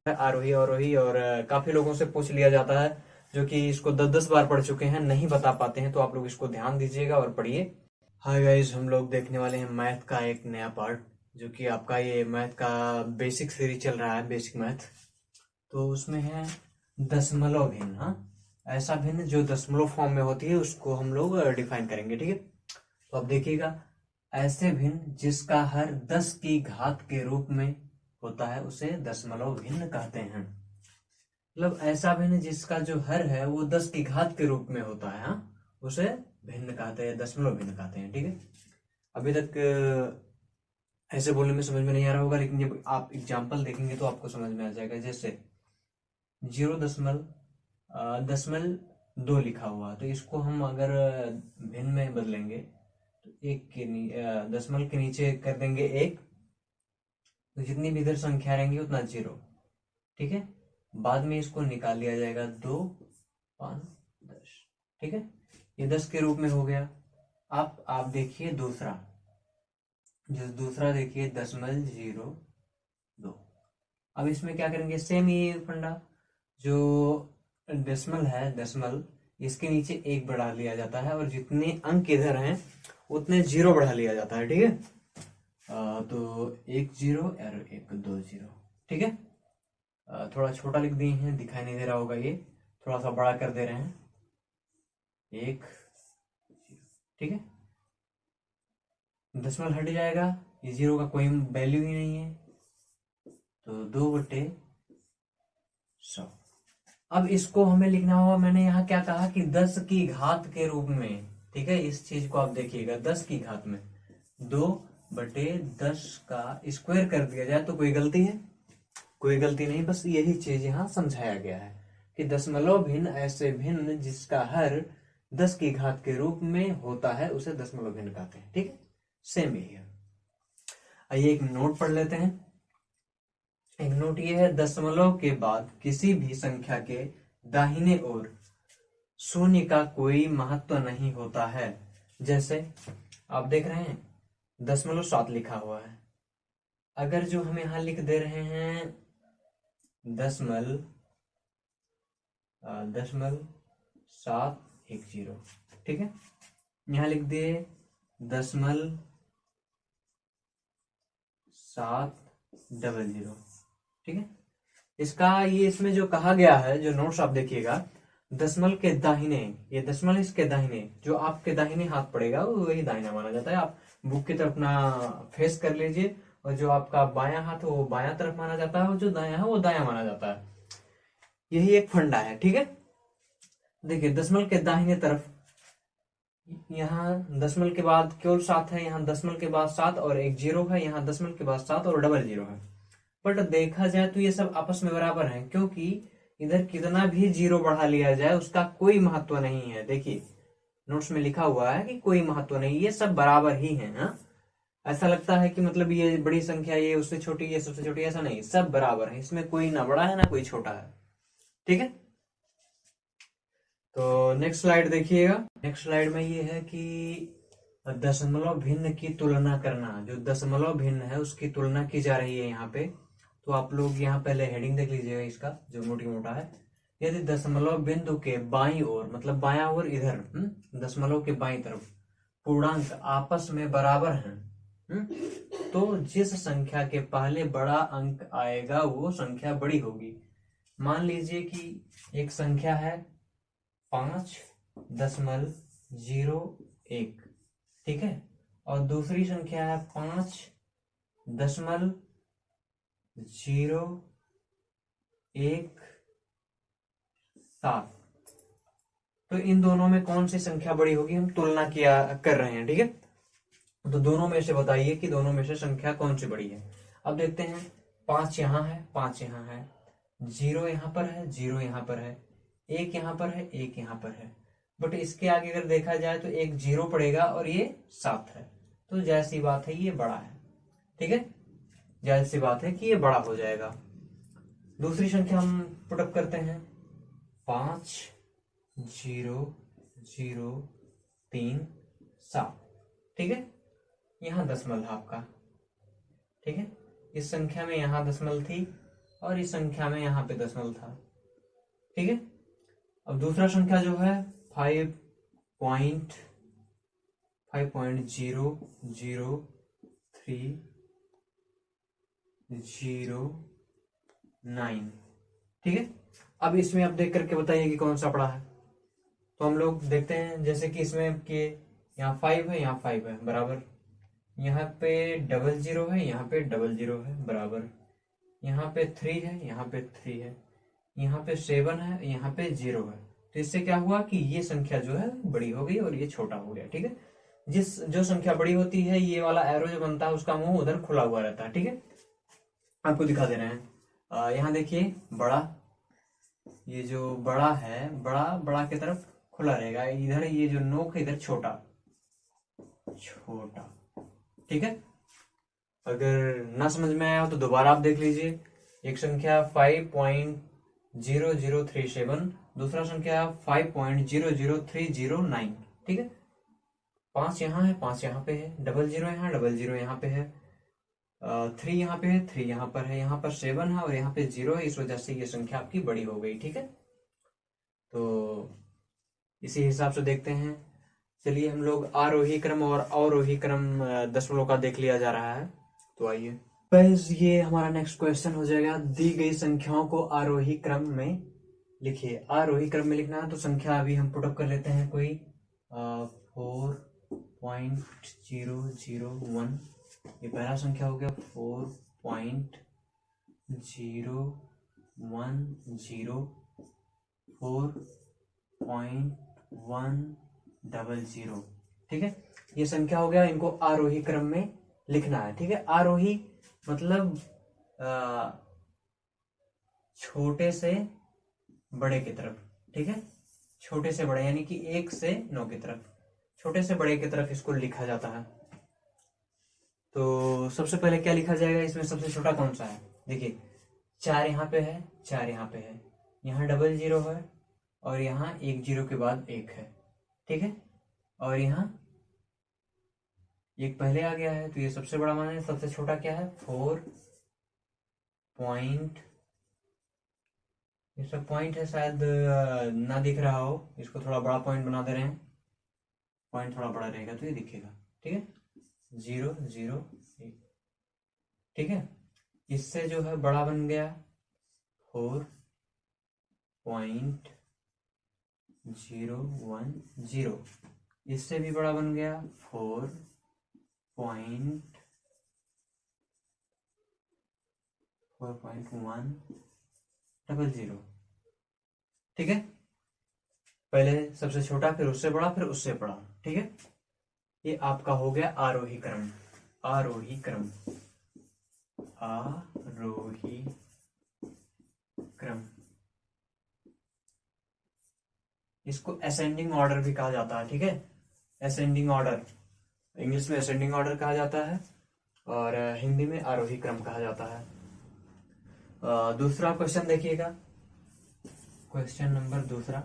आरोही अवरोही, और काफी लोगों से पूछ लिया जाता है जो कि इसको 10-10 बार पढ़ चुके हैं, नहीं बता पाते हैं, तो आप लोग इसको ध्यान दीजिएगा और पढ़िए। हाय गाइस, हम लोग देखने वाले हैं मैथ का एक नया पार्ट, जो कि आपका ये मैथ का बेसिक सीरीज चल रहा है, बेसिक मैथ। तो उसमें है दशमलव भिन्न। हाँ, ऐसा भिन्न जो दशमलव फॉर्म में होती है उसको हम लोग डिफाइन करेंगे, ठीक है। तो अब देखिएगा, ऐसे भिन्न जिसका हर 10 की घात के रूप में होता है उसे दशमलव भिन्न कहते हैं। मतलब ऐसा भिन्न जिसका जो हर है वो 10 की घात के रूप में होता है, हाँ, उसे भिन्न कहते हैं, दशमलव भिन्न कहते हैं, ठीक है। अभी तक ऐसे बोलने में समझ में नहीं आ रहा होगा, लेकिन जब आप एग्जाम्पल देखेंगे तो आपको समझ में आ जाएगा। जैसे 0.2 लिखा हुआ, तो इसको हम अगर भिन्न में बदलेंगे तो एक के दशमलव के नीचे कर देंगे 1, तो जितनी भी इधर संख्या रहेंगी उतना 0, ठीक है। बाद में इसको निकाल लिया जाएगा 2, 5, 10, ठीक है। ये 10 के रूप में हो गया। आप देखिए दूसरा, देखिए 0.02। अब इसमें क्या करेंगे, सेम ये फंडा, जो डेसिमल है, डेसिमल इसके नीचे 1 बढ़ा लिया जाता है और जितने अंक इधर हैं उतने 0 बढ़ा लिया जाता है, ठीक है। तो 1 0 और 1 2 0, ठीक है। थोड़ा छोटा लिख दिए हैं, दिखाई नहीं दे रहा होगा, ये थोड़ा सा बड़ा कर दे रहे हैं, 1 0, ठीक है। दशमलव हट जाएगा, ये 0 का कोई वैल्यू ही नहीं है, तो 2/100। अब इसको हमें लिखना होगा, मैंने यहाँ क्या कहा कि 10 की घात के रूप में, ठीक है। इस चीज को आप देखिएगा, 10 की घात में 2/10 का स्क्वायर कर दिया जाए तो कोई गलती है? कोई गलती नहीं, बस यही चीज यहाँ समझाया गया है कि दशमलव भिन्न ऐसे भिन्न जिसका हर 10 की घात के रूप में होता है उसे दशमलव भिन्न कहते हैं, ठीक है। सेम यही है। आइए एक नोट पढ़ लेते हैं। एक नोट ये है, दशमलव के बाद किसी भी संख्या के दाहिने ओर शून्य का कोई महत्व नहीं होता है। जैसे आप देख रहे हैं 0.7 लिखा हुआ है, अगर जो हम यहां लिख दे रहे हैं 0.710, ठीक है। यहां लिख दिए 0.700, ठीक है। इसका ये इसमें जो कहा गया है, जो नोट्स आप देखिएगा, दशमलव के दाहिने, ये दशमलव इसके दाहिने, जो आपके दाहिने हाथ पड़ेगा वो वही दाहिना माना जाता है। आप बुक की तरफ अपना फेस कर लीजिए, और जो आपका बायां हाथ है वो बायां तरफ माना जाता है, और जो दायां है वो दायां माना जाता है। यही एक फंडा है, ठीक है। देखिए दशमलव के दाहिने तरफ, यहाँ दशमलव के बाद केवल 7 है, यहाँ दशमलव के बाद 7 और एक 0 है, यहाँ दशमलव के बाद 7 और डबल 0 है। बट देखा जाए तो ये सब आपस में बराबर हैं, क्योंकि इधर कितना भी 0 बढ़ा लिया जाए उसका कोई महत्व नहीं है। देखिए नोट्स में लिखा हुआ है कि कोई महत्व नहीं, ये सब बराबर ही है। हाँ, ऐसा लगता है कि मतलब ये बड़ी संख्या, ये उससे छोटी, ये सबसे छोटी, ऐसा नहीं, सब बराबर है, इसमें कोई ना बड़ा है ना कोई छोटा है, ठीक है। तो नेक्स्ट स्लाइड देखिएगा। नेक्स्ट स्लाइड में ये है कि दशमलव भिन्न की तुलना करना, जो दशमलव भिन्न है उसकी तुलना की जा रही है यहाँ पे। तो आप लोग यहाँ पहले हेडिंग देख लीजिएगा इसका, जो मोटी मोटा है। यदि दशमलव बिंदु के बाईं ओर, मतलब बायां ओर इधर, दशमलव के बाईं तरफ पूर्णांक आपस में बराबर हैं, तो जिस संख्या के पहले बड़ा अंक आएगा वो संख्या बड़ी होगी। मान लीजिए कि एक संख्या है 5.01, ठीक है, और दूसरी संख्या है 5.017। तो इन दोनों में कौन सी संख्या बड़ी होगी, हम तुलना किया कर रहे हैं, ठीक है। तो दोनों में से बताइए कि दोनों में से संख्या कौन सी बड़ी है। अब देखते हैं, 5 यहाँ है, 5 यहाँ है, 0 यहाँ पर है, 0 यहाँ पर है, 1 यहाँ पर है, 1 यहाँ पर है। बट इसके आगे अगर देखा जाए तो एक 0 पड़ेगा और ये 7 है, तो जाहिर सी बात है ये बड़ा है, ठीक है। जाहिर सी बात है कि ये बड़ा हो जाएगा। दूसरी संख्या हम पुटअप करते हैं, 5.003.7, ठीक है। यहाँ दशमलव है आपका, ठीक है। इस संख्या में यहाँ दशमलव थी और इस संख्या में यहाँ पे दशमलव था। ठीक है, अब दूसरा संख्या जो है 5.00309। ठीक है, अब इसमें आप देख करके बताइए कि कौन सा पड़ा है। तो हम लोग देखते हैं, जैसे कि इसमें कि यहाँ 5 है, यहाँ 5 है बराबर, यहाँ पे 00 है, यहाँ पे 00 है बराबर, यहाँ पे 3 है, यहाँ पे 3 है, यहाँ पे 7 है, यहाँ पे 0 है। तो इससे क्या हुआ कि ये संख्या जो है बड़ी हो गई और ये छोटा हो गया। ठीक है, जो संख्या बड़ी होती है, ये वाला एरो जो बनता है उसका मुंह उधर खुला हुआ रहता है। ठीक है, आपको दिखा दे रहे हैं। यहाँ देखिए बड़ा, ये जो बड़ा है, बड़ा की तरफ खुला रहेगा, इधर ये जो नोक है इधर छोटा। ठीक है, अगर ना समझ में आया हो तो दोबारा आप देख लीजिए। एक संख्या 5.00307, दूसरा संख्या 5.00309। ठीक है, 5 यहाँ है, 5 यहाँ पे है, 00 यहाँ, 00 यहाँ पे है, 3 यहाँ पे है, 3 यहाँ पर है, यहाँ पर 7 है और यहाँ पे 0 है। इस वजह से ये संख्या आपकी बड़ी हो गई। ठीक है, तो इसी हिसाब से देखते हैं। चलिए हम लोग आरोही क्रम और अवरोही क्रम दशमलव का देख लिया जा रहा है। तो आइए गाइस, ये हमारा नेक्स्ट क्वेश्चन हो जाएगा। दी गई संख्याओं को आरोही क्रम में लिखिए। आरोही क्रम में लिखना है तो संख्या अभी हम पुटअप कर लेते हैं। कोई 4.001, ये पहला संख्या हो गया। 4.010, 4.100। ठीक है, ये संख्या हो गया, इनको आरोही क्रम में लिखना है। ठीक है, आरोही मतलब छोटे से बड़े की तरफ। ठीक है, छोटे से बड़े यानी कि 1 से 9 की तरफ, छोटे से बड़े की तरफ इसको लिखा जाता है। तो सबसे पहले क्या लिखा जाएगा, इसमें सबसे छोटा कौन सा है? देखिए 4 यहाँ पे है, 4 यहाँ पे है, यहाँ 00 है और यहाँ 1 0 के बाद 1 है। ठीक है, और यहाँ 1 पहले आ गया है, तो ये सबसे बड़ा मान है। सबसे छोटा क्या है? 4 पॉइंट, ये सब पॉइंट है, शायद ना दिख रहा हो, इसको थोड़ा बड़ा पॉइंट बना दे रहे हैं। पॉइंट थोड़ा बड़ा रहेगा तो ये दिखेगा। ठीक है, 0 0 1। ठीक है, इससे जो है बड़ा बन गया 4.010, इससे भी बड़ा बन गया 4.100। ठीक है, पहले सबसे छोटा, फिर उससे बड़ा, फिर उससे बड़ा। ठीक है, ये आपका हो गया आरोही क्रम। आरोही क्रम, आरोही क्रम, इसको असेंडिंग ऑर्डर भी कहा जाता है। ठीक है, असेंडिंग ऑर्डर, इंग्लिश में असेंडिंग ऑर्डर कहा जाता है और हिंदी में आरोही क्रम कहा जाता है। दूसरा क्वेश्चन देखिएगा, क्वेश्चन नंबर दूसरा।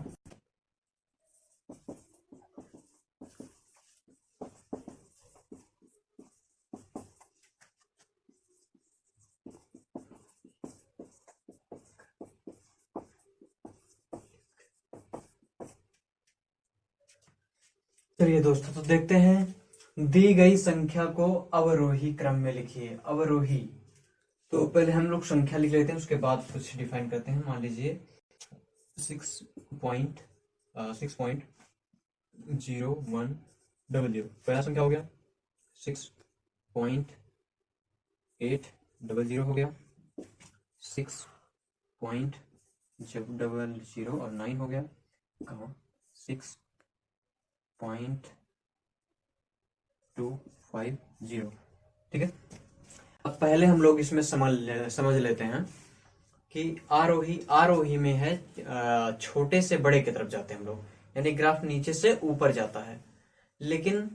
चलिए दोस्तों, तो देखते हैं। दी गई संख्या को अवरोही क्रम में लिखिए। अवरोही, तो पहले हम लोग संख्या लिख लेते हैं, उसके बाद कुछ डिफाइन करते हैं। मान लीजिए 6.010, पहला संख्या हो गया। 6.800 हो गया। 6.00 और 9 हो गया। कहाँ? 6.250। ठीक है, अब पहले हम लोग इसमें समझ लेते हैं कि आरोही में है छोटे से बड़े की तरफ जाते हैं हम लोग, यानी ग्राफ नीचे से ऊपर जाता है। लेकिन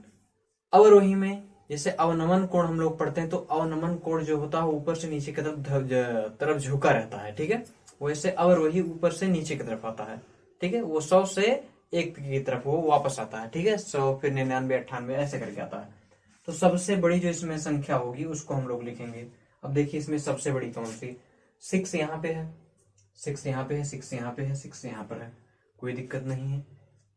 अवरोही में जैसे अवनमन कोण हम लोग पढ़ते हैं, तो अवनमन कोण जो होता है ऊपर से नीचे की तरफ झुका रहता है। ठीक है, वैसे अवरोही ऊपर से नीचे की तरफ आता है। ठीक है, वो 100 से 1 की तरफ वो वापस आता है। ठीक है, 100 फिर 99 98 ऐसे करके आता है। तो सबसे बड़ी जो इसमें संख्या होगी उसको हम लोग लिखेंगे। अब देखिए इसमें सबसे बड़ी कौन सी? 6 यहाँ पे है, 6 यहाँ पे है, 6 यहाँ पे है, 6 यहाँ पर है, कोई दिक्कत नहीं है।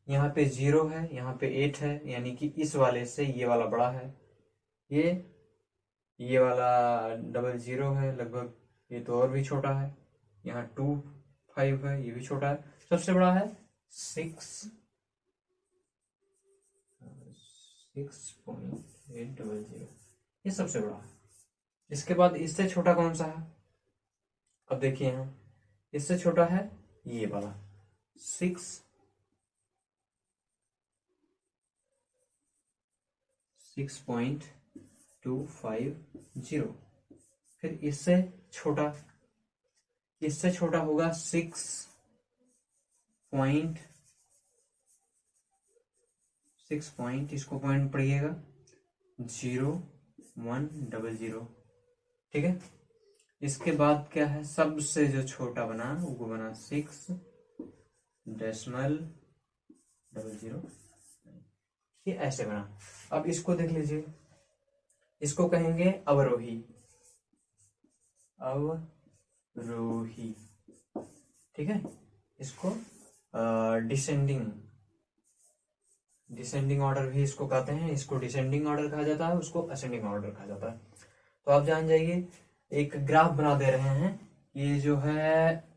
यहाँ पे 0 है, यहाँ पे 8 है, यानी कि इस वाले से ये वाला बड़ा है। ये वाला 00 है लगभग, ये तो और भी छोटा है। यहाँ 2 5 है, ये भी छोटा है। सबसे बड़ा है 6.800, ये सबसे बड़ा है। इसके बाद इससे छोटा कौन सा है? अब देखिए यहाँ, इससे छोटा है ये वाला 6.250। फिर इससे छोटा होगा 6 पॉइंट, इसको पॉइंट पढ़िएगा 0100। ठीक है। इसके बाद क्या है, सबसे जो छोटा बना वो बना 6.00, ये ऐसे बना। अब इसको देख लीजिए, इसको कहेंगे अवरोही, ठीक है। इसको डिसेंडिंग ऑर्डर भी इसको कहते हैं। इसको डिसेंडिंग ऑर्डर कहा जाता है, उसको असेंडिंग ऑर्डर कहा जाता है। तो आप जान जाइए, एक ग्राफ बना दे रहे हैं, ये जो है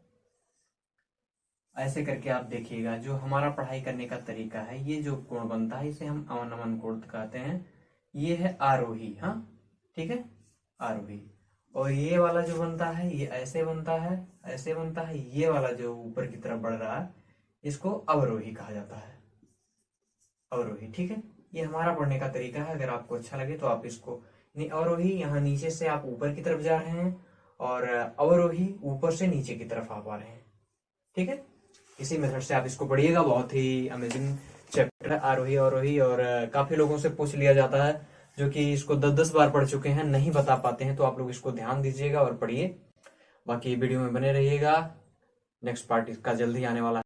ऐसे करके आप देखिएगा। जो हमारा पढ़ाई करने का तरीका है, ये जो कोण बनता है इसे हम अवनमन कोण कहते हैं। ये है आरोही, हाँ ठीक है, आरोही। और ये वाला जो बनता है ये ऐसे बनता है, ऐसे बनता है। ये वाला जो ऊपर की तरफ बढ़ रहा है इसको अवरोही कहा जाता है, अवरोही। ठीक है, ये हमारा पढ़ने का तरीका है। अगर आपको अच्छा लगे तो आप इसको अवरोही, यहाँ नीचे से आप ऊपर की तरफ जा रहे हैं, और अवरोही ऊपर से नीचे की तरफ आप आ रहे हैं। ठीक है, इसी मेथड से आप इसको पढ़िएगा। बहुत ही अमेजिंग चैप्टर है आरोही अवरोही। और काफी लोगों से पूछ लिया जाता है जो कि इसको 10-10 बार पढ़ चुके हैं, नहीं बता पाते हैं, तो आप लोग इसको ध्यान दीजिएगा और पढ़िए। बाकी वीडियो में बने रहिएगा, नेक्स्ट पार्ट इसका जल्दी आने वाला है।